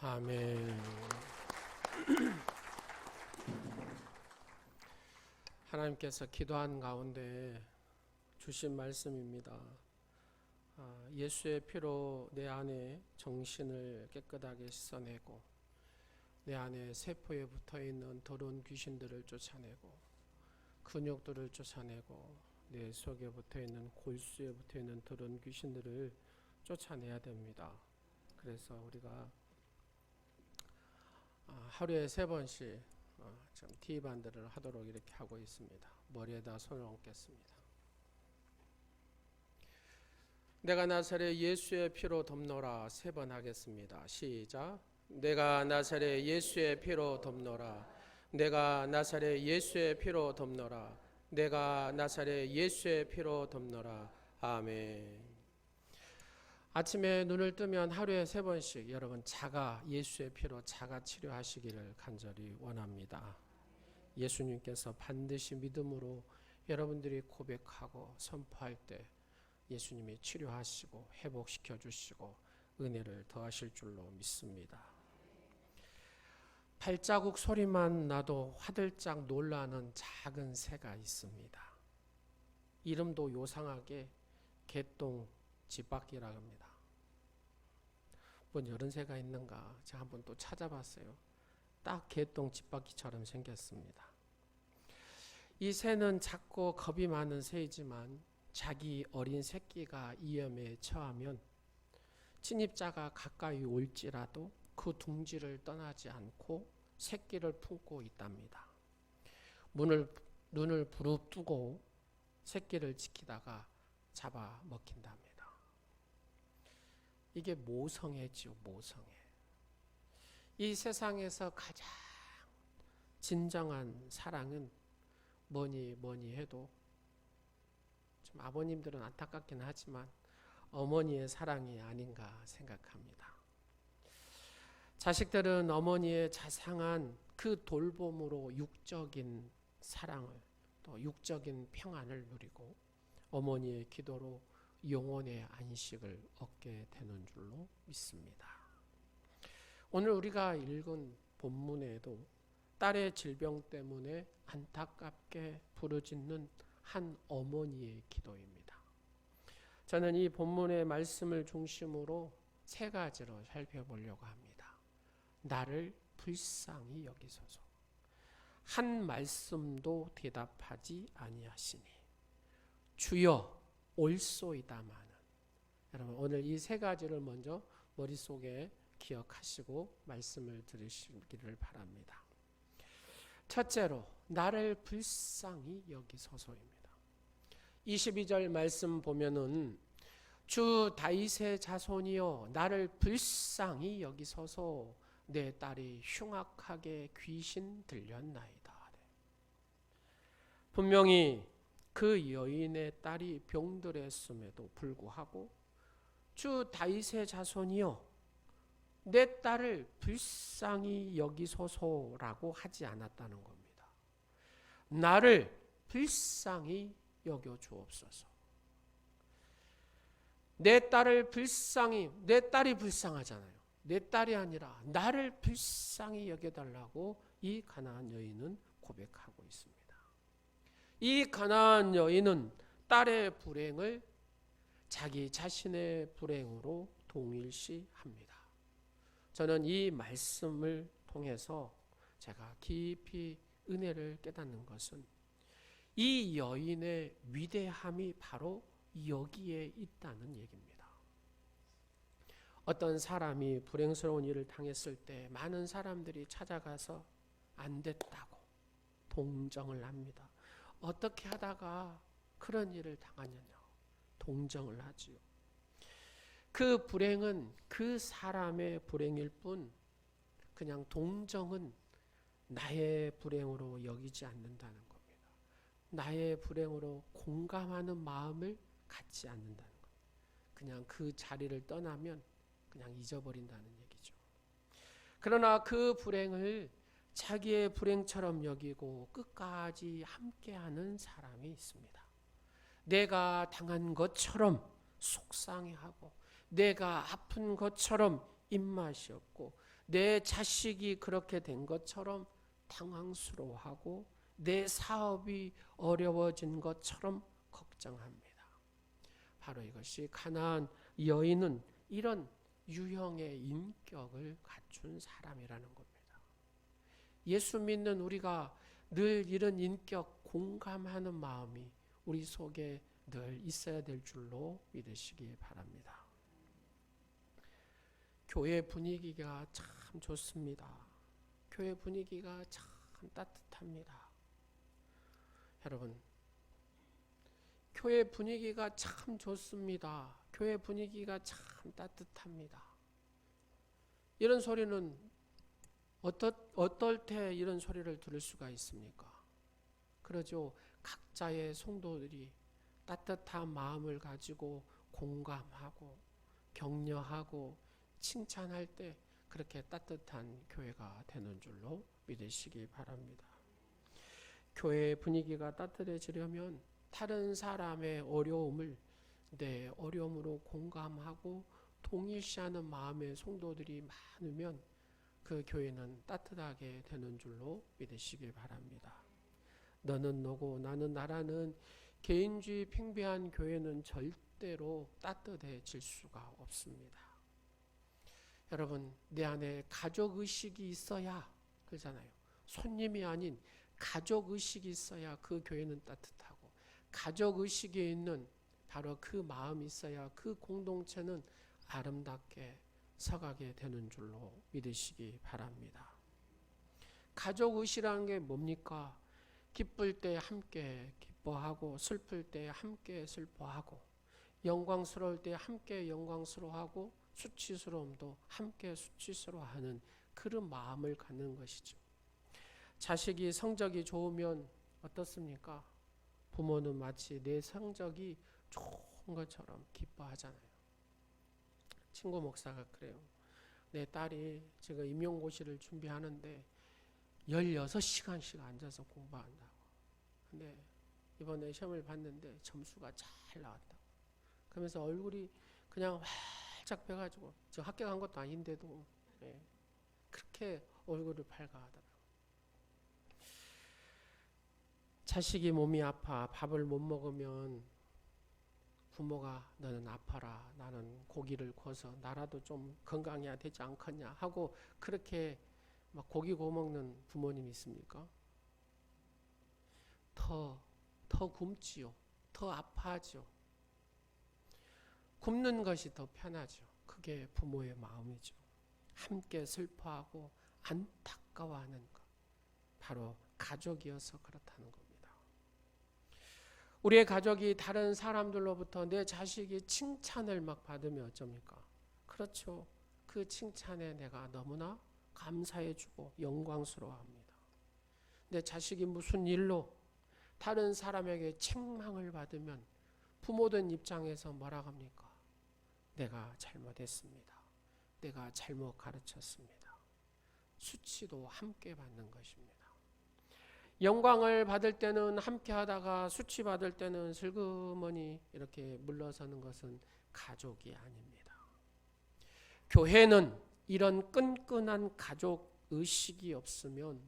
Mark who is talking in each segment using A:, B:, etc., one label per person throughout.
A: 아멘. 하나님께서 기도한 가운데 주신 말씀입니다. 예수의 피로 내 안에 정신을 깨끗하게 씻어내고 내 안에 세포에 붙어있는 더러운 귀신들을 쫓아내고 근육들을 쫓아내고 내 속에 붙어있는 골수에 붙어있는 더러운 귀신들을 쫓아내야 됩니다. 그래서 우리가 하루에 3번씩 지금 T반들을 하도록 이렇게 하고 있습니다. 머리에다 손을 얹겠습니다. 내가 나사렛 예수의 피로 덮노라. 3번 하겠습니다. 시작. 내가 나사렛 예수의 피로 덮노라. 내가 나사렛 예수의 피로 덮노라. 내가 나사렛 예수의 피로 덮노라. 아멘. 아침에 눈을 뜨면 하루에 3번씩 여러분 예수의 피로 자가 치료하시기를 간절히 원합니다. 예수님께서 반드시 믿음으로 여러분들이 고백하고 선포할 때 예수님이 치료하시고 회복시켜 주시고 은혜를 더하실 줄로 믿습니다. 발자국 소리만 나도 화들짝 놀라는 작은 새가 있습니다. 이름도 요상하게 개똥 집밖이라고 합니다. 뭔 이런 새가 있는가 제가 한번 또 찾아봤어요. 딱 개똥 집밖이처럼 생겼습니다. 이 새는 작고 겁이 많은 새이지만 자기 어린 새끼가 위험에 처하면 침입자가 가까이 올지라도 그 둥지를 떠나지 않고 새끼를 품고 있답니다. 눈을 부릅뜨고 새끼를 지키다가 잡아먹힌답니다. 이게 모성애지요, 모성애. 이 세상에서 가장 진정한 사랑은 뭐니 해도 좀 아버님들은 안타깝긴 하지만 어머니의 사랑이 아닌가 생각합니다. 자식들은 어머니의 자상한 그 돌봄으로 육적인 사랑을 또 육적인 평안을 누리고 어머니의 기도로 영혼의 안식을 얻게 되는 줄로 믿습니다. 오늘 우리가 읽은 본문에도 딸의 질병 때문에 안타깝게 부르짖는 한 어머니의 기도입니다. 저는 이 본문의 말씀을 중심으로 3가지로 살펴보려고 합니다. 나를 불쌍히 여기소서. 한 말씀도 대답하지 아니하시니 주여 올소이다마는. 여러분 오늘 이 3가지를 먼저 머릿속에 기억하시고 말씀을 들으시기를 바랍니다. 첫째로 나를 불쌍히 여기소서입니다. 22절 말씀 보면은 주 다윗의 자손이여 나를 불쌍히 여기소서 내 딸이 흉악하게 귀신 들렸나이다. 분명히 그 여인의 딸이 병들었음에도 불구하고 주 다윗의 자손이여 내 딸을 불쌍히 여기소서라고 하지 않았다는 겁니다. 나를 불쌍히 여겨 주옵소서. 내 딸이 불쌍하잖아요. 내 딸이 아니라 나를 불쌍히 여겨달라고 이 가나안 여인은 고백하고 있습니다. 이 가나안 여인은 딸의 불행을 자기 자신의 불행으로 동일시합니다. 저는 이 말씀을 통해서 제가 깊이 은혜를 깨닫는 것은 이 여인의 위대함이 바로 여기에 있다는 얘기입니다. 어떤 사람이 불행스러운 일을 당했을 때 많은 사람들이 찾아가서 안 됐다고 동정을 합니다. 어떻게 하다가 그런 일을 당하느냐고 동정을 하지요. 그 불행은 그 사람의 불행일 뿐 그냥 동정은 나의 불행으로 여기지 않는다는 겁니다. 나의 불행으로 공감하는 마음을 갖지 않는다는 겁니다. 그냥 그 자리를 떠나면 그냥 잊어버린다는 얘기죠. 그러나 그 불행을 자기의 불행처럼 여기고 끝까지 함께하는 사람이 있습니다. 내가 당한 것처럼 속상해하고 내가 아픈 것처럼 입맛이 없고 내 자식이 그렇게 된 것처럼 당황스러워하고 내 사업이 어려워진 것처럼 걱정합니다. 바로 이것이 가나안 여인은 이런 유형의 인격을 갖춘 사람이라는 겁니다. 예수 믿는 우리가 늘 이런 인격 공감하는 마음이 우리 속에 늘 있어야 될 줄로 믿으시기 바랍니다. 교회 분위기가 참 좋습니다. 교회 분위기가 참 따뜻합니다. 여러분, 교회 분위기가 참 좋습니다. 교회 분위기가 참 따뜻합니다. 이런 소리는 어떨 때 이런 소리를 들을 수가 있습니까? 그러죠. 각자의 성도들이 따뜻한 마음을 가지고 공감하고 격려하고 칭찬할 때 그렇게 따뜻한 교회가 되는 줄로 믿으시기 바랍니다. 교회 분위기가 따뜻해지려면 다른 사람의 어려움을 내 어려움으로 공감하고 동일시하는 마음의 성도들이 많으면 그 교회는 따뜻하게 되는 줄로 믿으시기 바랍니다. 너는 너고 나는 나라는 개인주의 팽배한 교회는 절대로 따뜻해질 수가 없습니다. 여러분, 내 안에 가족의식이 있어야, 그러잖아요. 손님이 아닌 가족의식이 있어야 그 교회는 따뜻하고, 가족의식에 있는 바로 그 마음이 있어야 그 공동체는 아름답게 서가게 되는 줄로 믿으시기 바랍니다. 가족의식이라는 게 뭡니까? 기쁠 때 함께 기뻐하고, 슬플 때 함께 슬퍼하고, 영광스러울 때 함께 영광스러워하고, 수치스러움도 함께 수치스러워하는 그런 마음을 갖는 것이죠. 자식이 성적이 좋으면 어떻습니까? 부모는 마치 내 성적이 좋은 것처럼 기뻐하잖아요. 친구 목사가 그래요. 내 딸이 지금 임용고시를 준비하는데 16시간씩 앉아서 공부한다고. 근데 이번에 시험을 봤는데 점수가 잘 나왔다고. 그러면서 얼굴이 그냥 활짝 펴가지고, 저 학교 간 것도 아닌데도 그렇게 얼굴을 밝아하더라고요. 자식이 몸이 아파 밥을 못 먹으면 부모가 너는 아파라, 나는 고기를 구워서 나라도 좀 건강해야 되지 않겠냐 하고 그렇게 막 고기 구워 먹는 부모님 있습니까? 더 굶지요. 더 아파하죠. 굶는 것이 더 편하죠. 그게 부모의 마음이죠. 함께 슬퍼하고 안타까워하는 것. 바로 가족이어서 그렇다는 겁니다. 우리의 가족이 다른 사람들로부터 내 자식이 칭찬을 막 받으면 어쩝니까? 그렇죠. 그 칭찬에 내가 너무나 감사해주고 영광스러워합니다. 내 자식이 무슨 일로 다른 사람에게 책망을 받으면 부모된 입장에서 뭐라 합니까? 내가 잘못했습니다. 내가 잘못 가르쳤습니다. 수치도 함께 받는 것입니다. 영광을 받을 때는 함께 하다가 수치 받을 때는 슬그머니 이렇게 물러서는 것은 가족이 아닙니다. 교회는 이런 끈끈한 가족 의식이 없으면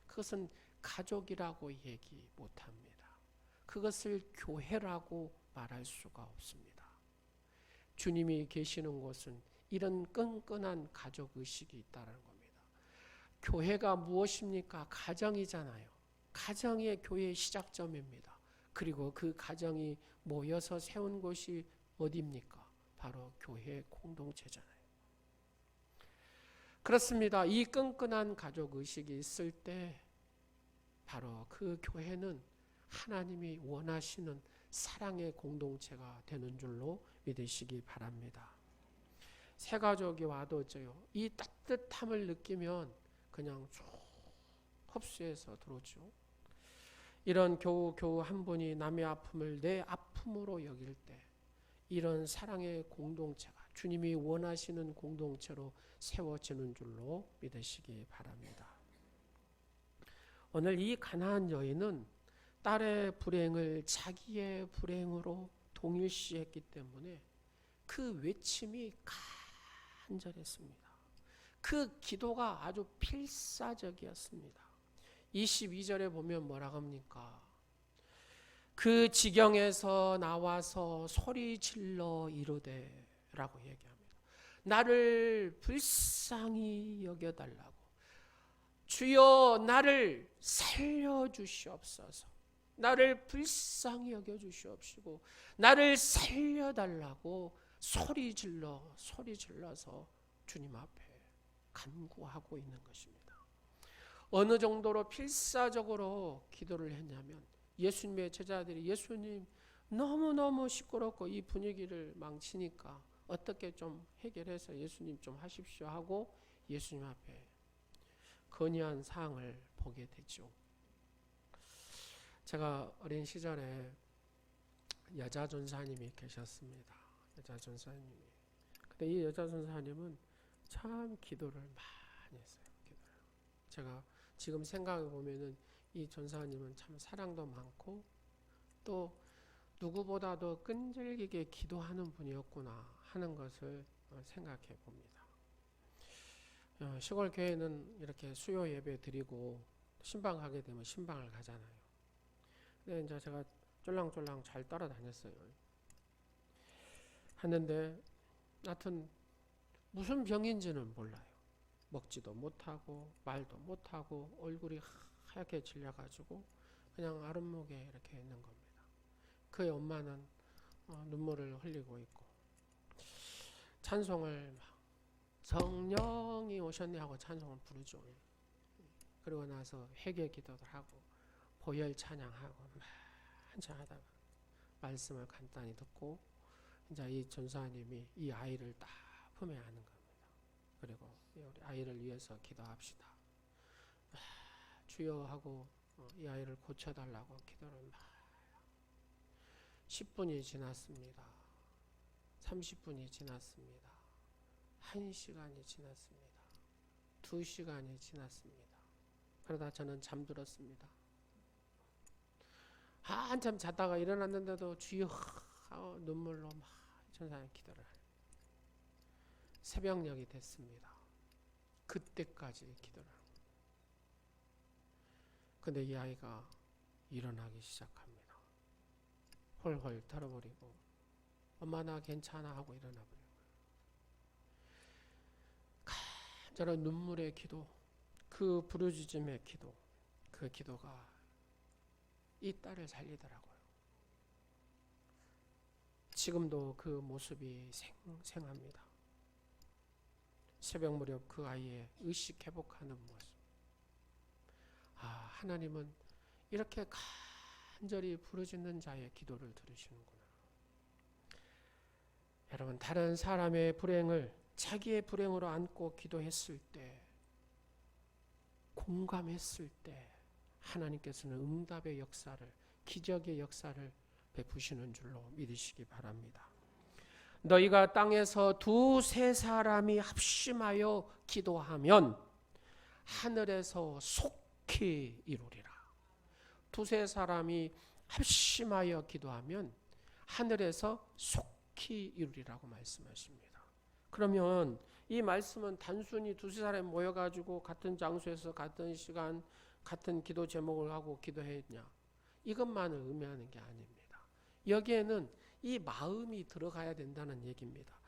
A: 그것은 가족이라고 얘기 못합니다. 그것을 교회라고 말할 수가 없습니다. 주님이 계시는 곳은 이런 끈끈한 가족 의식이 있다는 겁니다. 교회가 무엇입니까? 가정이잖아요. 가정이 교회의 시작점입니다. 그리고 그 가정이 모여서 세운 곳이 어디입니까? 바로 교회 공동체잖아요. 그렇습니다. 이 끈끈한 가족 의식이 있을 때 바로 그 교회는 하나님이 원하시는 사랑의 공동체가 되는 줄로 믿으시기 바랍니다. 새 가족이 와도 어쩌요? 이 따뜻함을 느끼면 그냥 쭉 흡수해서 들어오죠. 이런 겨우 한 분이 남의 아픔을 내 아픔으로 여길 때 이런 사랑의 공동체가 주님이 원하시는 공동체로 세워지는 줄로 믿으시기 바랍니다. 오늘 이 가나안 여인은 딸의 불행을 자기의 불행으로 동일시했기 때문에 그 외침이 간절했습니다. 그 기도가 아주 필사적이었습니다. 22절에 보면 뭐라고 합니까? 그 지경에서 나와서 소리 질러 이르되 라고 얘기합니다. 나를 불쌍히 여겨달라고. 주여 나를 살려주시옵소서. 나를 불쌍히 여겨주시옵시고 나를 살려달라고 소리 질러서 주님 앞에 간구하고 있는 것입니다. 어느 정도로 필사적으로 기도를 했냐면 예수님의 제자들이 예수님 너무너무 시끄럽고 이 분위기를 망치니까 어떻게 좀 해결해서 예수님 좀 하십시오 하고 예수님 앞에 건의한 사항을 보게 되죠. 제가 어린 시절에 여자 전사님이 계셨습니다. 여자 전사님이. 근데 이 여자 전사님은 참 기도를 많이 했어요. 제가 지금 생각해 보면은 이 전사님은 참 사랑도 많고 또 누구보다도 끈질기게 기도하는 분이었구나 하는 것을 생각해 봅니다. 시골 교회는 이렇게 수요 예배 드리고 신방 가게 되면 신방을 가잖아요. 근데 이제 제가 쫄랑쫄랑 잘 따라다녔어요. 하는데 하여튼 무슨 병인지는 몰라요. 먹지도 못하고 말도 못하고 얼굴이 하얗게 질려가지고 그냥 아랫목에 이렇게 있는 겁니다. 그의 엄마는 눈물을 흘리고 있고 찬송을 막 성령이 오셨네 하고 찬송을 부르죠. 그리고 나서 회개 기도를 하고 보혈 찬양하고 막 한참 하다가 말씀을 간단히 듣고 이제 이 전사님이 이 아이를 딱 품에 안은 겁니다. 그리고 우리 아이를 위해서 기도합시다. 주여 하고 이 아이를 고쳐달라고 기도를 막 10분이 지났습니다. 30분이 지났습니다. 1시간이 지났습니다. 2시간이 지났습니다. 그러다 저는 잠들었습니다. 한참 잤다가 일어났는데도 주여 눈물로 막 전사님 기도를 해요. 새벽녘이 됐습니다. 그때까지 기도를 하고. 근데 이 아이가 일어나기 시작합니다. 헐헐 털어버리고 엄마 나 괜찮아 하고 일어나 버려요. 간절한 눈물의 기도, 그 부르짖음의 기도, 그 기도가 이 딸을 살리더라고요. 지금도 그 모습이 생생합니다. 새벽 무렵 그 아이의 의식 회복하는 모습. 하나님은 이렇게 간절히 부르짖는 자의 기도를 들으시는구나. 여러분, 다른 사람의 불행을 자기의 불행으로 안고 기도했을 때, 공감했을 때 하나님께서는 응답의 역사를, 기적의 역사를 베푸시는 줄로 믿으시기 바랍니다. 너희가 땅에서 2-3 사람이 합심하여 기도하면 하늘에서 속히 이루리라. 2-3 사람이 합심하여 기도하면 하늘에서 속히 이루리라고 말씀하십니다. 그러면 이 말씀은 단순히 2-3 사람이 모여가지고 같은 장소에서 같은 시간 같은 기도 제목을 하고 기도했냐, 이것만을 의미하는 게 아닙니다. 여기에는 이 마음이 들어가야 된다는 얘기입니다.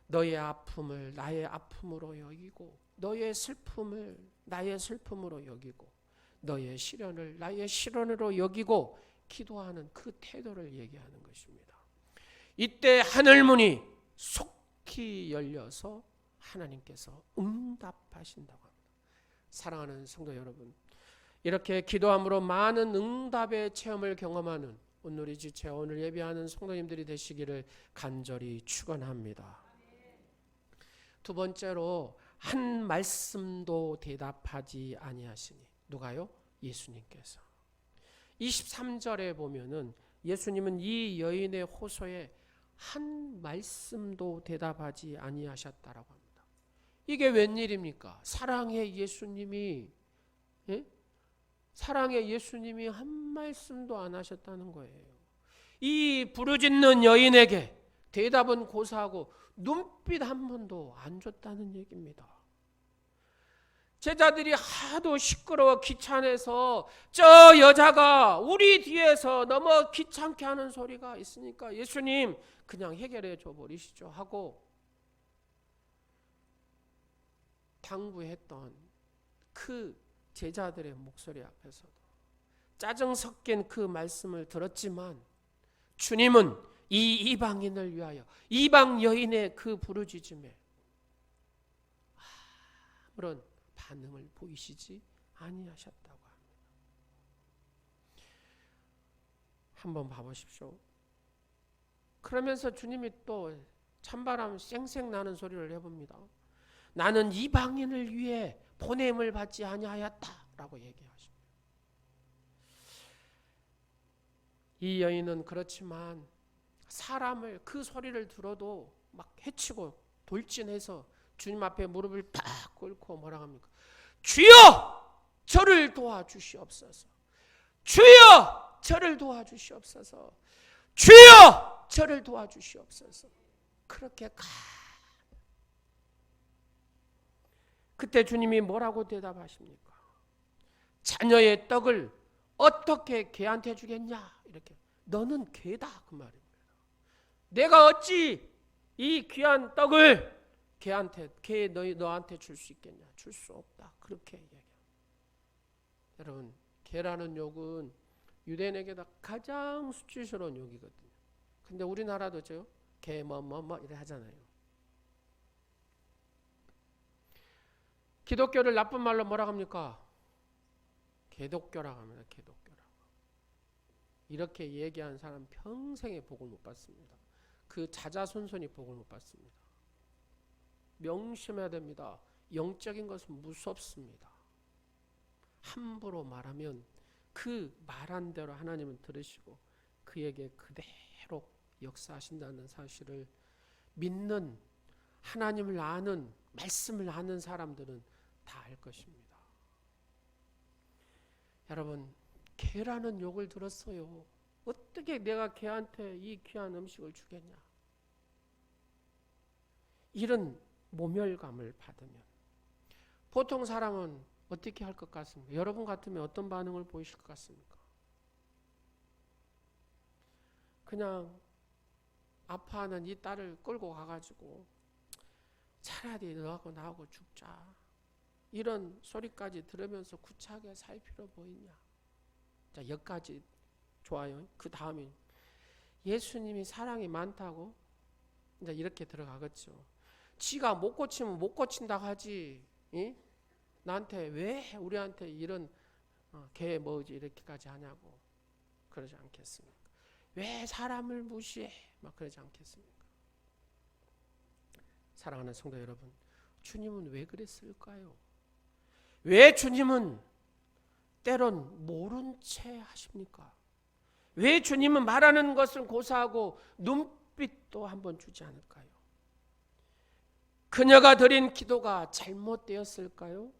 A: 너의 아픔을 나의 아픔으로 여기고, 너의 슬픔을 나의 슬픔으로 여기고, 너의 시련을 나의 시련으로 여기고 기도하는 그 태도를 얘기하는 것입니다. 이때 하늘문이 속히 열려서 하나님께서 응답하신다고 합니다. 사랑하는 성도 여러분, 이렇게 기도함으로 많은 응답의 체험을 경험하는 오늘 이 지체, 오늘 예배하는 성도님들이 되시기를 간절히 축원합니다. 두 번째로, 한 말씀도 대답하지 아니하시니. 누가요? 예수님께서. 23절에 보면은 예수님은 이 여인의 호소에 한 말씀도 대답하지 아니하셨다라고 합니다. 이게 웬일입니까? 사랑의 예수님이, 사랑의 예수님이 한 말씀도 안 하셨다는 거예요. 이 부르짖는 여인에게 대답은 고사하고 눈빛 한 번도 안 줬다는 얘기입니다. 제자들이 하도 시끄러워 귀찮아서 저 여자가 우리 뒤에서 너무 귀찮게 하는 소리가 있으니까 예수님 그냥 해결해 줘 버리시죠 하고 당부했던 그 제자들의 목소리 앞에서도 짜증 섞인 그 말씀을 들었지만 주님은 이 이방인을 위하여 이방 여인의 그 부르짖음에 아무런 반응을 보이시지 아니하셨다고 합니다. 한번 봐보십시오. 그러면서 주님이 또 찬바람 쌩쌩 나는 소리를 해봅니다. 나는 이방인을 위해 보냄을 받지 아니하였다라고 얘기하십니다. 이 여인은 그렇지만 사람을 그 소리를 들어도 막 해치고 돌진해서 주님 앞에 무릎을 딱 꿇고 뭐라 합니까? 주여 저를 도와주시옵소서. 주여 저를 도와주시옵소서. 주여 저를 도와주시옵소서. 그렇게 그때 주님이 뭐라고 대답하십니까? 자녀의 떡을 어떻게 개한테 주겠냐? 이렇게 너는 개다 그 말입니다. 내가 어찌 이 귀한 떡을 개 너한테 줄 수 있겠냐? 줄 수 없다. 그렇게 얘기합니다. 여러분, 개라는 욕은 유대인에게다 가장 수치스러운 욕이거든요. 근데 우리나라도 개 이래 하잖아요. 기독교를 나쁜 말로 뭐라 합니까? 개독교라고 합니다. 개독교라고. 이렇게 얘기한 사람 평생에 복을 못 받습니다. 그 자자손손이 복을 못 받습니다. 명심해야 됩니다. 영적인 것은 무섭습니다. 함부로 말하면 그 말한 대로 하나님은 들으시고 그에게 그대로 역사하신다는 사실을 믿는, 하나님을 아는, 말씀을 아는 사람들은 다 알 것입니다. 여러분, 개라는 욕을 들었어요. 어떻게 내가 개한테 이 귀한 음식을 주겠냐? 이런 모멸감을 받으면 보통 사람은 어떻게 할 것 같습니까? 여러분 같으면 어떤 반응을 보이실 것 같습니까? 그냥 아파하는 이 딸을 끌고 가가지고 차라리 너하고 나하고 죽자, 이런 소리까지 들으면서 구차하게 살 필요 뭐 있냐? 자, 여기까지 좋아요. 그 다음에 예수님이 사랑이 많다고 이제 이렇게 들어가겠죠. 지가 못 고치면 못 고친다고 하지, 이? 나한테 왜 우리한테 이런 개 뭐지 이렇게까지 하냐고 그러지 않겠습니까? 왜 사람을 무시해? 막 그러지 않겠습니까? 사랑하는 성도 여러분, 주님은 왜 그랬을까요? 왜 주님은 때론 모른 채 하십니까? 왜 주님은 말하는 것을 고사하고 눈빛도 한번 주지 않을까요? 그녀가 드린 기도가 잘못되었을까요?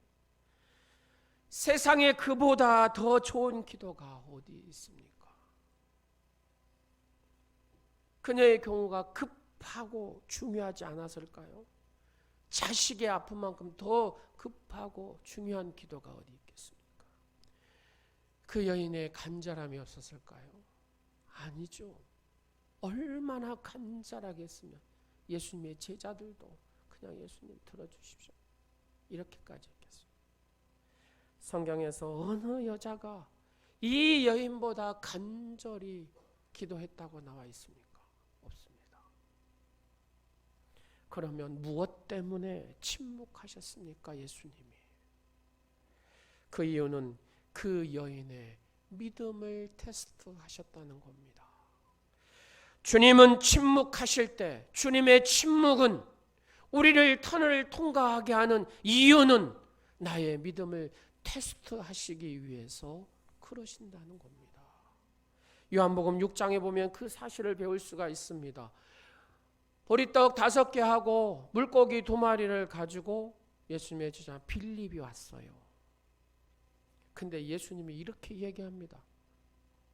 A: 세상에 그보다 더 좋은 기도가 어디 있습니까? 그녀의 경우가 급하고 중요하지 않았을까요? 자식의 아픔만큼 더 급하고 중요한 기도가 어디 있겠습니까? 그 여인의 간절함이 없었을까요? 아니죠. 얼마나 간절하게 했으면 예수님의 제자들도 그냥 예수님 들어주십시오, 이렇게까지 했겠어요. 성경에서 어느 여자가 이 여인보다 간절히 기도했다고 나와 있습니까? 없습니다. 그러면 무엇 때문에 침묵하셨습니까? 예수님이. 그 이유는 그 여인의 믿음을 테스트하셨다는 겁니다. 주님은 침묵하실 때, 주님의 침묵은 우리를 터널을 통과하게 하는 이유는 나의 믿음을 테스트하시기 위해서 그러신다는 겁니다. 요한복음 6장에 보면 그 사실을 배울 수가 있습니다. 보리떡 5개 하고 물고기 2마리를 가지고 예수님의 제자 빌립이 왔어요. 근데 예수님이 이렇게 얘기합니다.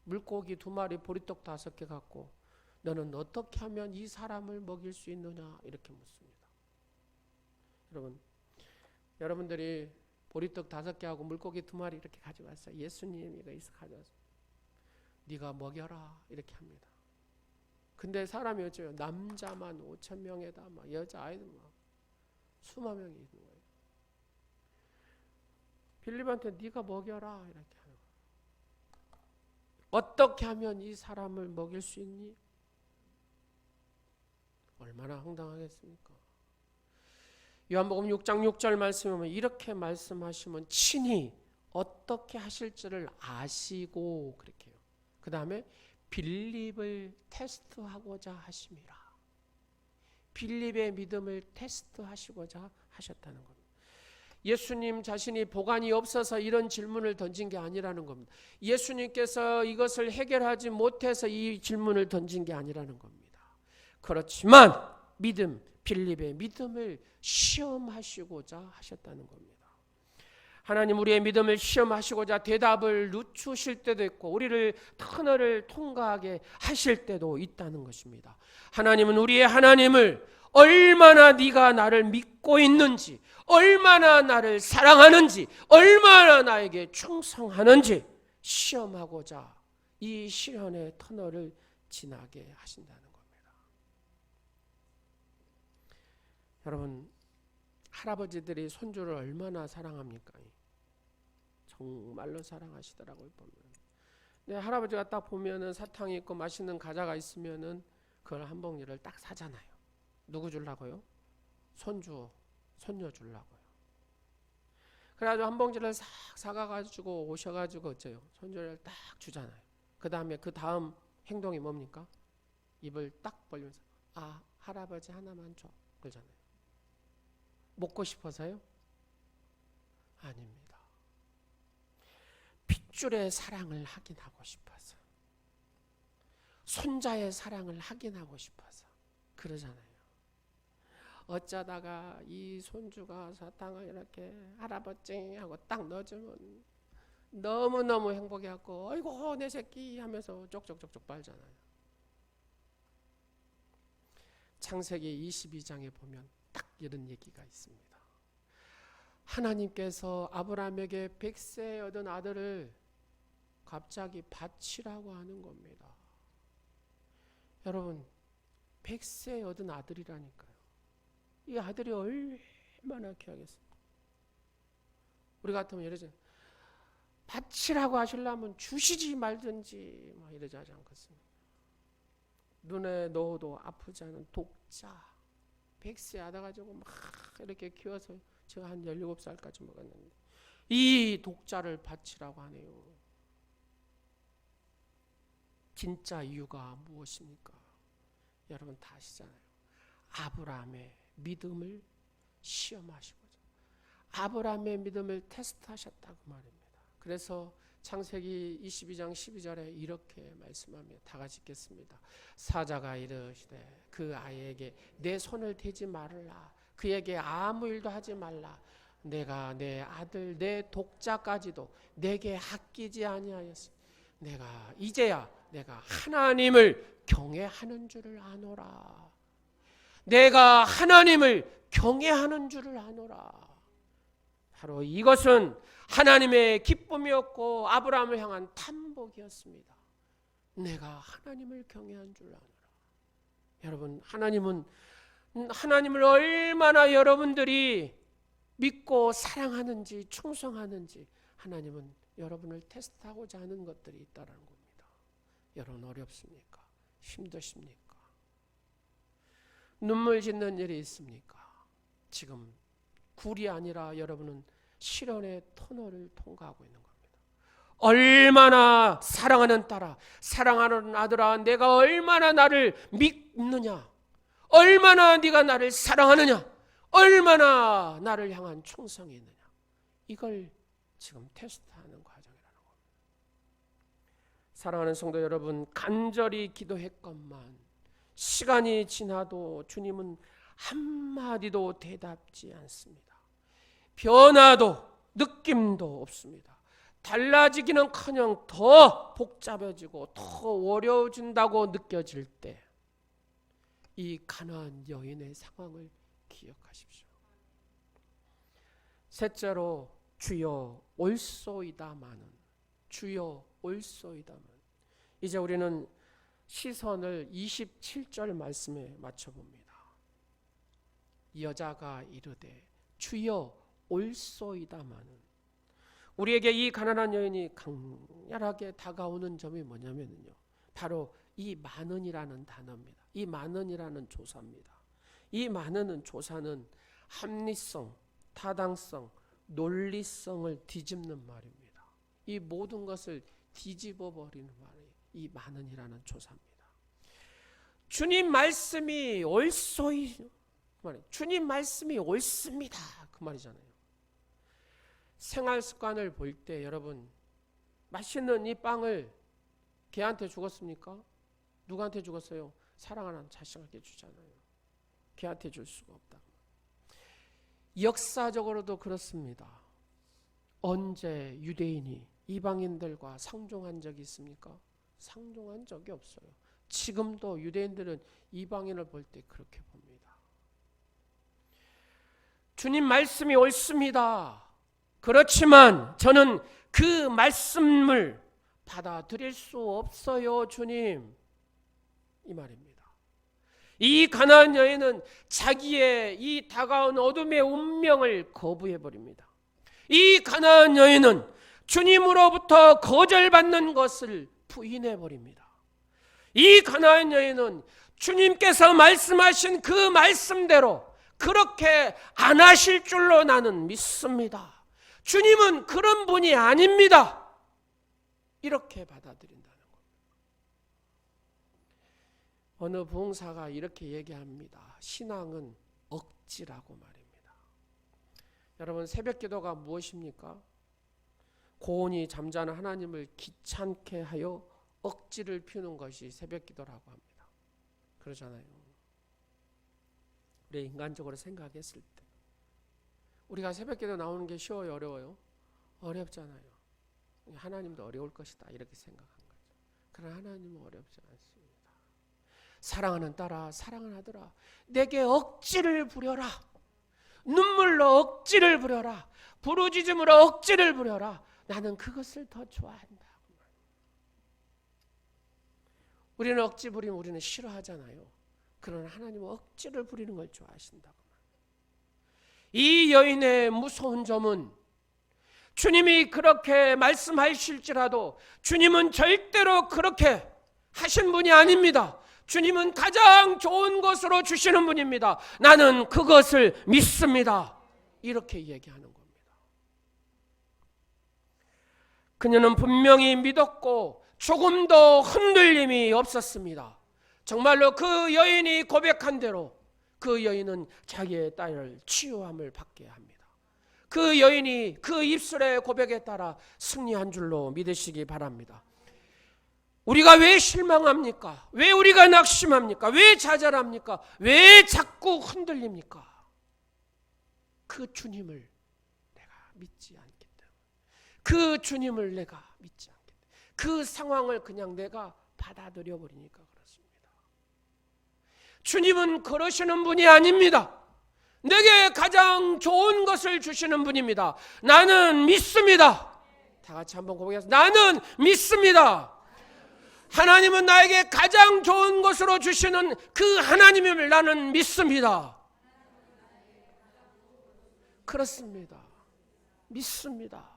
A: 물고기 2마리, 보리떡 5개 갖고 너는 어떻게 하면 이 사람을 먹일 수 있느냐? 이렇게 묻습니다. 여러분들이 보리떡 5개하고 물고기 2마리 이렇게 가져왔어요. 예수님이 거기서 가져왔어요. 네가 먹여라 이렇게 합니다. 근데 사람이 어째요? 남자만 5,000명에다 막 여자아이들 막 수만 명이 있는 거예요. 빌립한테 네가 먹여라 이렇게 하는 거예요. 어떻게 하면 이 사람을 먹일 수 있니? 얼마나 황당하겠습니까? 요한복음 6장 6절 말씀에 보면 이렇게 말씀하시면 친히 어떻게 하실지를 아시고 그렇게 해요. 그 다음에 빌립을 테스트하고자 하심이라. 빌립의 믿음을 테스트하시고자 하셨다는 겁니다. 예수님 자신이 보관이 없어서 이런 질문을 던진 게 아니라는 겁니다. 예수님께서 이것을 해결하지 못해서 이 질문을 던진 게 아니라는 겁니다. 그렇지만 빌립의 믿음을 시험하시고자 하셨다는 겁니다. 하나님 우리의 믿음을 시험하시고자 대답을 늦추실 때도 있고 우리를 터널을 통과하게 하실 때도 있다는 것입니다. 하나님은 우리의 하나님을 얼마나 네가 나를 믿고 있는지, 얼마나 나를 사랑하는지, 얼마나 나에게 충성하는지 시험하고자 이 시련의 터널을 지나게 하신다는 겁니다. 여러분, 할아버지들이 손주를 얼마나 사랑합니까? 정말로 사랑하시더라고요. 보면. 근데 할아버지가 딱 보면은 사탕이 있고 맛있는 과자가 있으면은 그걸 한 봉지를 딱 사잖아요. 누구 주려고요? 손녀 주려고요. 그래가지고 한 봉지를 싹 사가가지고 오셔가지고 어째요? 손주를 딱 주잖아요. 그 다음 행동이 뭡니까? 입을 딱 벌리면서 할아버지 하나만 줘 그러잖아요. 먹고 싶어서요? 아닙니다. 핏줄의 사랑을 확인하고 싶어서, 손자의 사랑을 확인하고 싶어서 그러잖아요. 어쩌다가 이 손주가 사탕을 이렇게 할아버지 하고 딱 넣어주면 너무너무 행복해갖고 아이고 내 새끼 하면서 쪽쪽쪽쪽 빨잖아요. 창세기 22장에 보면 딱 이런 얘기가 있습니다. 하나님께서 아브라함에게 100세 얻은 아들을 갑자기 바치라고 하는 겁니다. 여러분 100세 얻은 아들이라니까요. 이 아들이 얼마나 귀하겠습니까? 우리 같으면 예를 들어 바치라고 하시려면 주시지 말든지 막 이러지 하지 않겠습니까? 눈에 넣어도 아프지 않은 독자 100세 아다가지고 막 이렇게 키워서 제가 한 17살까지 먹었는데 이 독자를 바치라고 하네요. 진짜 이유가 무엇입니까? 여러분 다 아시잖아요. 아브라함의 믿음을 시험하시고자 아브라함의 믿음을 테스트하셨다고 말입니다. 그래서 창세기 22장 12절에 이렇게 말씀합니다. 다 같이 읽겠습니다. 사자가 이르시되 그 아이에게 내 손을 대지 말라. 그에게 아무 일도 하지 말라. 내가 내 아들 내 독자까지도 내게 아끼지 아니하였으니 이제야 내가 하나님을 경외하는 줄을 아노라. 내가 하나님을 경외하는 줄을 아노라. 바로 이것은 하나님의 기쁨이었고 아브라함을 향한 탐복이었습니다. 내가 하나님을 경외한 줄 아노라. 여러분, 하나님을 얼마나 여러분들이 믿고 사랑하는지 충성하는지 하나님은 여러분을 테스트하고자 하는 것들이 있다는 겁니다. 여러분 어렵습니까? 힘드십니까? 눈물 짓는 일이 있습니까? 지금 굴이 아니라 여러분은 시련의 터널을 통과하고 있는 겁니다. 얼마나 사랑하는 딸아, 사랑하는 아들아, 내가 얼마나 나를 믿느냐, 얼마나 네가 나를 사랑하느냐, 얼마나 나를 향한 충성이 있느냐, 이걸 지금 테스트하는 과정이라는 겁니다. 사랑하는 성도 여러분, 간절히 기도했건만 시간이 지나도 주님은 한마디도 대답지 않습니다. 변화도 느낌도 없습니다. 달라지기는커녕 더 복잡해지고 더 어려워진다고 느껴질 때 이 가나안 여인의 상황을 기억하십시오. 셋째로 주여 올소이다마는, 주여 올소이다마는. 이제 우리는 시선을 27절 말씀에 맞춰봅니다. 여자가 이르되 주여 올소이다마는. 우리에게 이 가난한 여인이 강렬하게 다가오는 점이 뭐냐면요, 바로 이 많은이라는 단어입니다. 이 많은이라는 조사입니다. 이 많은 조사는 합리성, 타당성, 논리성을 뒤집는 말입니다. 이 모든 것을 뒤집어 버리는 말이 이 많은이라는 조사입니다. 주님 말씀이 옳소이, 주님 말씀이 옳습니다, 그 말이잖아요. 생활 습관을 볼 때 여러분, 맛있는 이 빵을 개한테 주었습니까? 누구한테 주었어요? 사랑하는 자식에게 주잖아요. 개한테 줄 수가 없다. 역사적으로도 그렇습니다. 언제 유대인이 이방인들과 상종한 적이 있습니까? 상종한 적이 없어요. 지금도 유대인들은 이방인을 볼 때 그렇게 봅니다. 주님 말씀이 옳습니다. 그렇지만 저는 그 말씀을 받아들일 수 없어요, 주님. 이 말입니다. 이 가나안 여인은 자기의 이 다가온 어둠의 운명을 거부해버립니다. 이 가나안 여인은 주님으로부터 거절받는 것을 부인해버립니다. 이 가나안 여인은 주님께서 말씀하신 그 말씀대로 그렇게 안 하실 줄로 나는 믿습니다. 주님은 그런 분이 아닙니다. 이렇게 받아들인다는 겁니다. 어느 부흥사가 이렇게 얘기합니다. 신앙은 억지라고 말입니다. 여러분, 새벽 기도가 무엇입니까? 고온이 잠자는 하나님을 귀찮게 하여 억지를 피우는 것이 새벽 기도라고 합니다. 그러잖아요. 우리 인간적으로 생각했을 때 우리가 새벽 기도 나오는 게 쉬워요, 어려워요? 어렵잖아요. 하나님도 어려울 것이다 이렇게 생각한 거죠. 그러나 하나님은 어렵지 않습니다. 사랑하는 딸아, 사랑을 하더라. 내게 억지를 부려라. 눈물로 억지를 부려라. 부르짖음으로 억지를 부려라. 나는 그것을 더 좋아한다. 우리는 억지 부리면 우리는 싫어하잖아요. 그러나 하나님은 억지를 부리는 걸 좋아하신다고. 이 여인의 무서운 점은 주님이 그렇게 말씀하실지라도 주님은 절대로 그렇게 하신 분이 아닙니다. 주님은 가장 좋은 것으로 주시는 분입니다. 나는 그것을 믿습니다. 이렇게 얘기하는 겁니다. 그녀는 분명히 믿었고 조금도 흔들림이 없었습니다. 정말로 그 여인이 고백한 대로 그 여인은 자기의 딸을 치유함을 받게 합니다. 그 여인이 그 입술의 고백에 따라 승리한 줄로 믿으시기 바랍니다. 우리가 왜 실망합니까? 왜 우리가 낙심합니까? 왜 좌절합니까? 왜 자꾸 흔들립니까? 그 주님을 내가 믿지 않기 때문에, 그 주님을 내가 믿지 않기 때문에, 그 상황을 그냥 내가 받아들여 버리니까 그렇습니다. 주님은 그러시는 분이 아닙니다. 내게 가장 좋은 것을 주시는 분입니다. 나는 믿습니다. 다 같이 한번 고백해서 나는 믿습니다. 하나님은 나에게 가장 좋은 것으로 주시는 그 하나님을 나는 믿습니다. 그렇습니다. 믿습니다.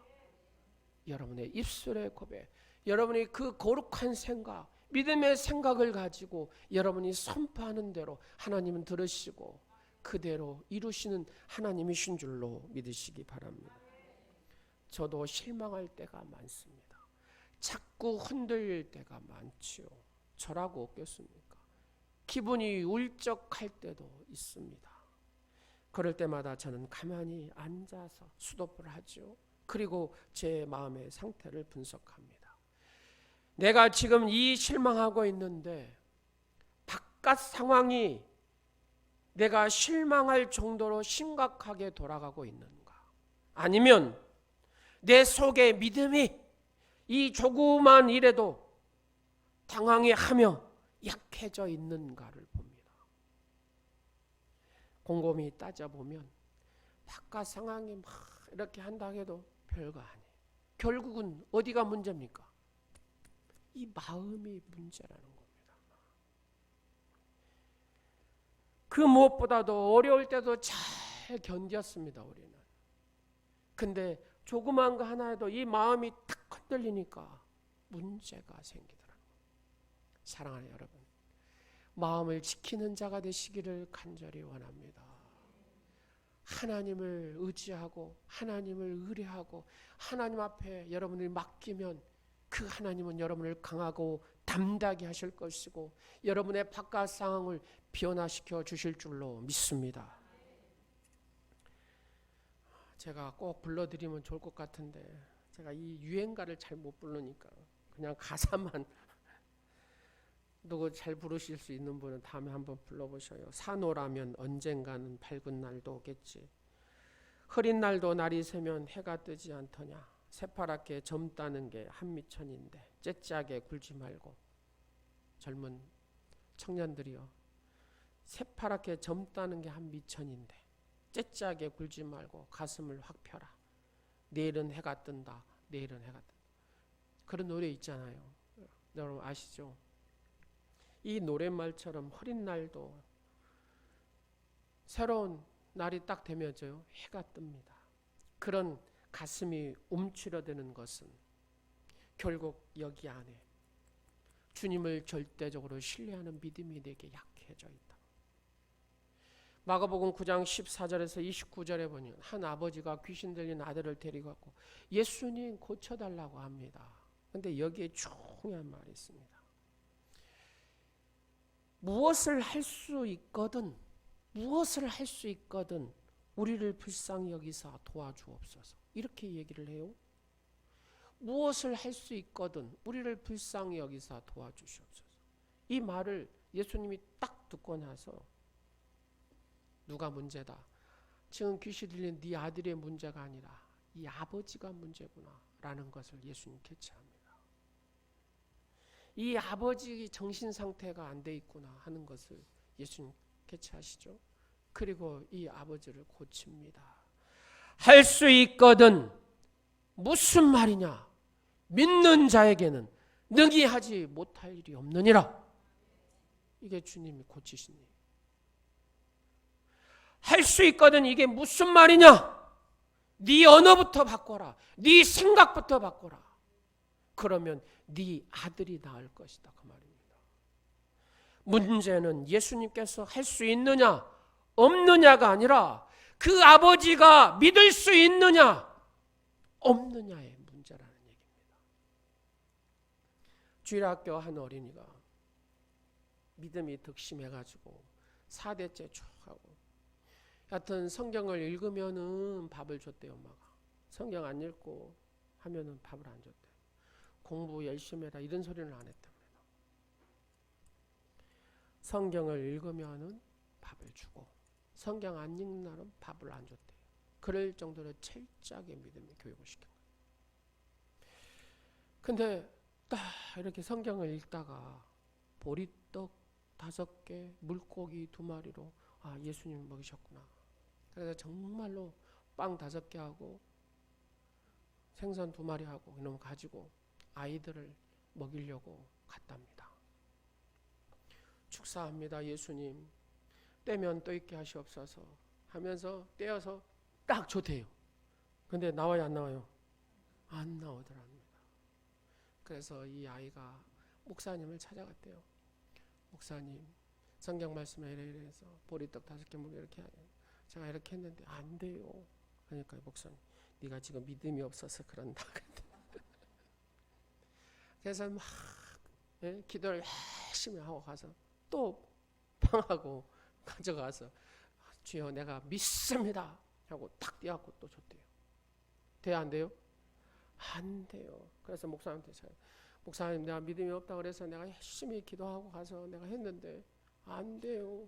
A: 여러분의 입술의 고백, 여러분이 그 거룩한 생각, 믿음의 생각을 가지고 여러분이 선포하는 대로 하나님은 들으시고 그대로 이루시는 하나님이신 줄로 믿으시기 바랍니다. 저도 실망할 때가 많습니다. 자꾸 흔들릴 때가 많지요. 저라고 없겠습니까? 기분이 울적할 때도 있습니다. 그럴 때마다 저는 가만히 앉아서 스톱을 하죠. 그리고 제 마음의 상태를 분석합니다. 내가 지금 이 실망하고 있는데 바깥 상황이 내가 실망할 정도로 심각하게 돌아가고 있는가? 아니면 내 속에 믿음이 이 조그만 일에도 당황해하며 약해져 있는가를 봅니다. 곰곰이 따져보면 바깥 상황이 막 이렇게 한다 해도 별거 아니에요. 결국은 어디가 문제입니까? 이 마음이 문제라는 겁니다. 그 무엇보다도 어려울 때도 잘 견뎠습니다, 우리는. 근데 조그만 거 하나에도 이 마음이 딱 흔들리니까 문제가 생기더라고요. 사랑하는 여러분, 마음을 지키는 자가 되시기를 간절히 원합니다. 하나님을 의지하고 하나님을 의뢰하고 하나님 앞에 여러분을 맡기면 그 하나님은 여러분을 강하고 담대하게 하실 것이고 여러분의 바깥 상황을 변화시켜 주실 줄로 믿습니다. 제가 꼭 불러드리면 좋을 것 같은데 제가 이 유행가를 잘 못 부르니까 그냥 가사만 누구 잘 부르실 수 있는 분은 다음에 한번 불러보셔요. 산호라면 언젠가는 밝은 날도 오겠지. 흐린 날도 날이 새면 해가 뜨지 않더냐. 새파랗게 젊다는 게 한미천인데 째째하게 굴지 말고. 젊은 청년들이요, 새파랗게 젊다는 게 한미천인데 째째하게 굴지 말고 가슴을 확 펴라. 내일은 해가 뜬다. 내일은 해가 뜬다. 그런 노래 있잖아요. 여러분 아시죠? 이 노랫말처럼 흐린 날도 새로운 날이 딱 되면서요, 해가 뜹니다. 그런 가슴이 움츠러드는 것은 결국 여기 안에 주님을 절대적으로 신뢰하는 믿음이 내게 약해져 있다. 마가복음 9장 14절에서 29절에 보면 한 아버지가 귀신 들린 아들을 데리고 왔고 예수님 고쳐달라고 합니다. 그런데 여기에 중요한 말이 있습니다. 무엇을 할 수 있거든 우리를 불쌍히 여기사 도와주옵소서. 이렇게 얘기를 해요. 무엇을 할 수 있거든 우리를 불쌍히 여기사 도와주시옵소서. 이 말을 예수님이 딱 듣고 나서 누가 문제다. 지금 귀신 들린 네 아들의 문제가 아니라 이 아버지가 문제구나 라는 것을 예수님 캐치합니다. 이 아버지 정신 상태가 안 돼 있구나 하는 것을 예수님 캐치하시죠. 그리고 이 아버지를 고칩니다. 할 수 있거든 무슨 말이냐. 믿는 자에게는 능히 하지 못할 일이 없느니라. 이게 주님이 고치신 일. 할 수 있거든 이게 무슨 말이냐. 네 언어부터 바꿔라. 네 생각부터 바꿔라. 그러면 네 아들이 나을 것이다. 그 말입니다. 문제는 예수님께서 할 수 있느냐 없느냐가 아니라 그 아버지가 믿을 수 있느냐 없느냐의 문제라는 얘기입니다. 주일학교 한 어린이가 믿음이 득심해가지고 4대째 쭉 하고 하여튼 성경을 읽으면은 밥을 줬대요. 엄마가. 성경 안 읽고 하면은 밥을 안 줬대요. 공부 열심히 해라 이런 소리는 안 했답니다. 성경을 읽으면은 밥을 주고 성경 안 읽는 날은 밥을 안 줬대요. 그럴 정도로 철저하게 믿음의 교육을 시킨 거예요. 근데 딱 이렇게 성경을 읽다가 보리떡 5개, 물고기 2마리로 아 예수님 먹이셨구나. 그래서 정말로 빵 5개 하고 생선 2마리 하고 이놈 가지고 아이들을 먹이려고 갔답니다. 축사합니다 예수님. 떼면 또 있게 하시옵소서 하면서 떼어서 딱 줬대요. 근데 나와요 안 나와요? 안 나오더랍니다. 그래서 이 아이가 목사님을 찾아갔대요. 목사님 성경 말씀에 이래 해서 보리떡 5개 먹여 이렇게 해요. 제가 이렇게 했는데 안 돼요. 그러니까 목사님 네가 지금 믿음이 없어서 그런다. 그래서 막 기도를 열심히 하고 가서 또 빵하고 가져가서 주여 내가 믿습니다 하고 딱 떼갖고 또 줬대요. 돼요 안 돼요? 안 돼요. 그래서 목사님한테 목사님 내가 믿음이 없다 그래서 내가 열심히 기도하고 가서 내가 했는데 안 돼요.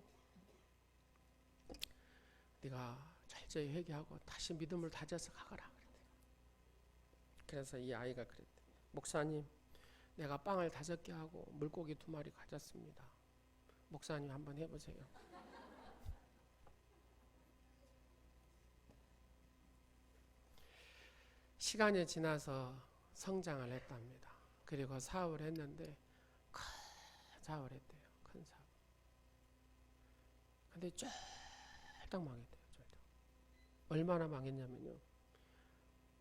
A: 네가 철저히 회개하고 다시 믿음을 다져서 가거라. 그래서 이 아이가 그랬대. 목사님 내가 빵을 5개 하고 물고기 2마리 가졌습니다. 목사님 한번 해보세요. 시간이 지나서 성장을 했답니다. 그리고 사업을 했는데 큰 사업을 했대요. 큰 사업. 근데 쫄딱 망했대요. 쫄딱. 얼마나 망했냐면요.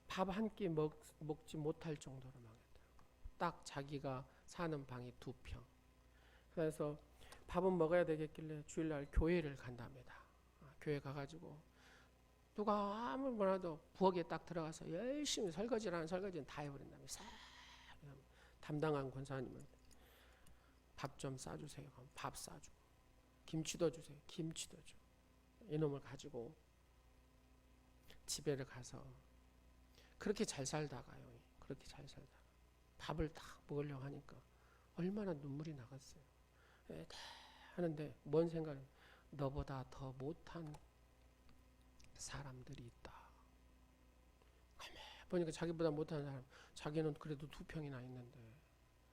A: 밥 한 끼 먹지 못할 정도로 망했대요. 딱 자기가 사는 방이 2평. 그래서 밥은 먹어야 되겠길래 주일날 교회를 간답니다. 교회 가가지고 누가 아무리 뭐라도 부엌에 딱 들어가서 열심히 설거지라는 설거지는 다 해버린다며. 담당한 권사님은 밥 좀 싸주세요. 밥 싸주고 김치도 주세요. 김치도 줘. 이놈을 가지고 집에를 가서 그렇게 잘 살다가요. 그렇게 잘 살다가 밥을 딱 먹으려고 하니까 얼마나 눈물이 나갔어요. 하는데 뭔 생각이, 너보다 더 못한 사람들이 있다. 보니까 자기보다 못한 사람, 자기는 그래도 2평이나 있는데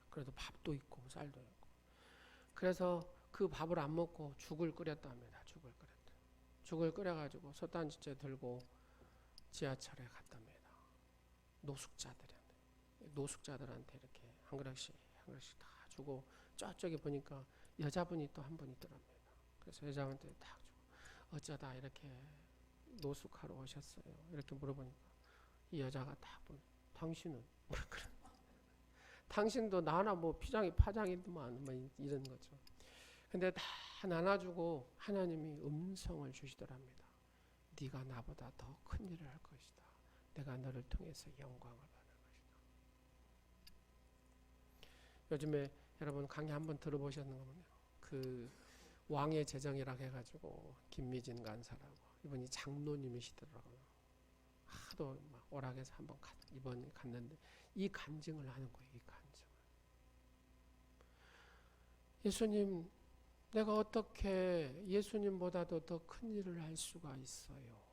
A: 그래도 밥도 있고 쌀도 있고. 그래서 그 밥을 안 먹고 죽을 끓였답니다. 죽을 끓였다. 죽을 끓여가지고 솥단지째 들고 지하철에 갔답니다. 노숙자들한테 이렇게 한 그릇씩 다 주고, 저쪽에 보니까 여자분이 또 한 분 있더랍니다. 그래서 여자분한테 딱 주고, 어쩌다 이렇게 노숙하러 오셨어요? 이렇게 물어보니까 이 여자가 딱 당신은 그래. 당신도 나나 뭐 파장이더만 뭐 이런 거죠. 근데 다 나눠주고 하나님이 음성을 주시더랍니다. 네가 나보다 더 큰 일을 할 것이다. 내가 너를 통해서 영광을 받을 것이다. 요즘에 여러분 강의 한번 들어보셨는가요? 그 왕의 제정이라고 해가지고 김미진 간사라고, 이분이 장로님이시더라고요. 하도 막 오락에서 한번 이번에 갔는데 이 간증을 하는 거예요. 이 간증을. 예수님, 내가 어떻게 예수님보다도 더 큰 일을 할 수가 있어요?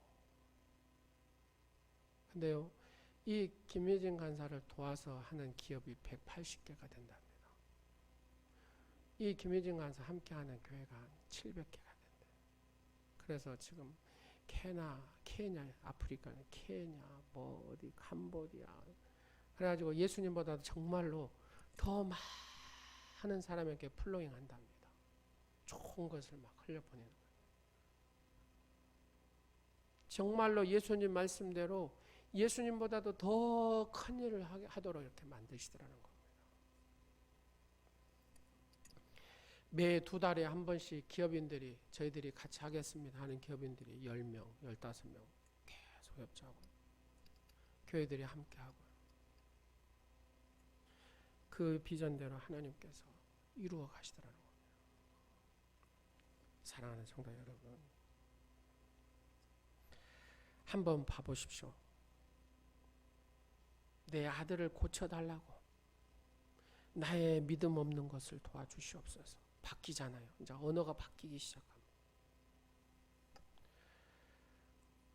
A: 근데요, 이 김혜진 간사를 도와서 하는 기업이 180개가 된답니다. 이 김혜진 간사 함께하는 교회가 한 700개가 된대요. 그래서 지금 케냐, 아프리카는 케냐, 뭐 어디 캄보디아, 그래가지고 예수님보다 정말로 더 많은 사람에게 플로잉 한답니다. 좋은 것을 막 흘려보내는 거예요. 정말로 예수님 말씀대로 예수님보다도 더 큰 일을 하도록 이렇게 만드시더라는 겁니다. 매 2달에 한 번씩 기업인들이, 저희들이 같이 하겠습니다 하는 기업인들이 10명, 15명 계속 협조하고 교회들이 함께 하고요. 그 비전대로 하나님께서 이루어 가시더라는 겁니다. 사랑하는 성도 여러분, 한번 봐보십시오. 내 아들을 고쳐달라고, 나의 믿음 없는 것을 도와주시옵소서. 바뀌잖아요. 이제 언어가 바뀌기 시작합니다.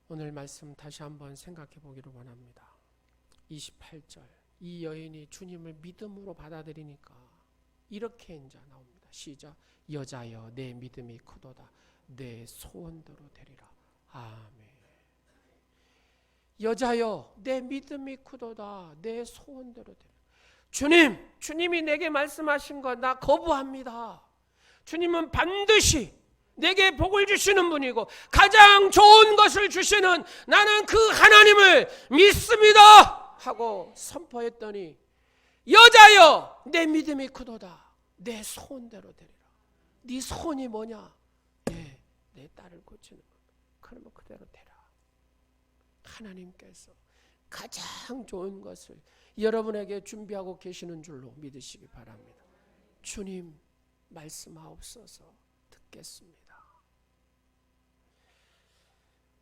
A: 오늘 말씀 다시 한번 생각해 보기를 원합니다. 28절, 이 여인이 주님을 믿음으로 받아들이니까 이렇게 이제 나옵니다. 시작. 여자여, 내 믿음이 크도다. 내 소원대로 되리라. 아멘. 여자여, 내 믿음이 크도다. 내 소원대로 되리라. 주님이 내게 말씀하신 거 나 거부합니다. 주님은 반드시 내게 복을 주시는 분이고 가장 좋은 것을 주시는 나는 그 하나님을 믿습니다 하고 선포했더니, 여자여, 내 믿음이 크도다. 내 소원대로 되리라. 네 소원이 뭐냐? 내 딸을 고치는 것. 그러면 그대로 되라. 하나님께서 가장 좋은 것을 여러분에게 준비하고 계시는 줄로 믿으시기 바랍니다. 주님, 말씀하옵소서. 듣겠습니다.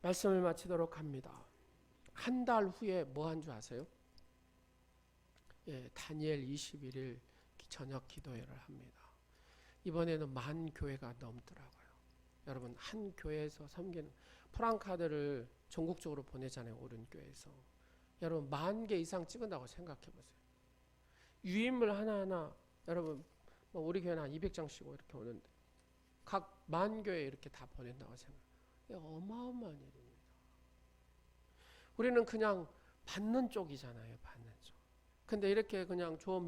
A: 말씀을 마치도록 합니다. 한 달 후에 뭐 한 줄 아세요? 다니엘 21일 저녁 기도회를 합니다. 이번에는 10,000교회가 넘더라고요. 여러분, 한 교회에서 섬기는 프랑카드를 전국적으로 보내잖아요. 오른교회에서. 여러분, 10,000개 이상 찍은다고 생각해 보세요. 유인물 하나하나, 여러분 우리 교회는 한 200장씩 이렇게 오는데 각 10,000교회 이렇게 다 보낸다고 생각해요. 어마어마한 일입니다. 우리는 그냥 받는 쪽이잖아요. 받는 쪽. 근데 이렇게 그냥 줘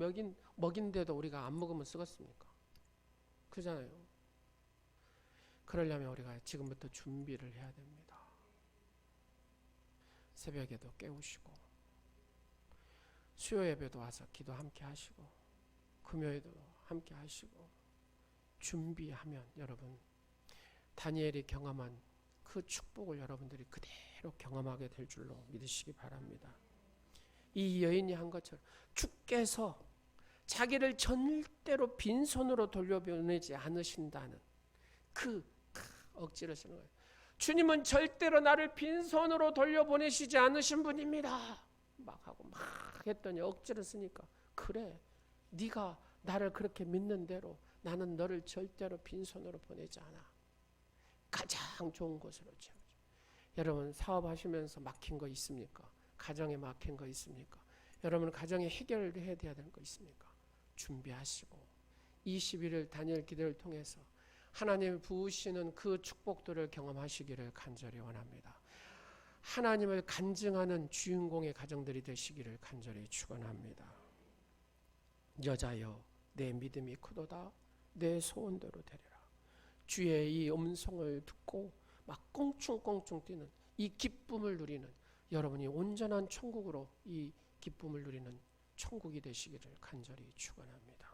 A: 먹인데도 우리가 안 먹으면 쓰겠습니까? 그잖아요. 그러려면 우리가 지금부터 준비를 해야 됩니다. 새벽에도 깨우시고 수요 예배도 와서 기도 함께 하시고 금요일도 함께 하시고 준비하면 여러분 다니엘이 경험한 그 축복을 여러분들이 그대로 경험하게 될 줄로 믿으시기 바랍니다. 이 여인이 한 것처럼 주께서 자기를 절대로 빈손으로 돌려보내지 않으신다는 그 억지를 쓰는 거예요. 주님은 절대로 나를 빈손으로 돌려보내시지 않으신 분입니다. 막 하고 막 했더니 억지를 쓰니까 그래 네가 나를 그렇게 믿는 대로 나는 너를 절대로 빈손으로 보내지 않아. 가장 좋은 곳으로 채워줘. 여러분 사업하시면서 막힌 거 있습니까? 가정에 막힌 거 있습니까? 여러분 가정에 해결해야 되는 거 있습니까? 준비하시고 21일 다니엘 기도를 통해서 하나님이 부으시는 그 축복들을 경험하시기를 간절히 원합니다. 하나님을 간증하는 주인공의 가정들이 되시기를 간절히 축원합니다. 여자여 내 믿음이 크도다 내 소원대로 되리라. 주의 이 음성을 듣고 막 꽁충꽁충 뛰는 이 기쁨을 누리는 여러분이 온전한 천국으로 이 기쁨을 누리는 천국이 되시기를 간절히 축원합니다.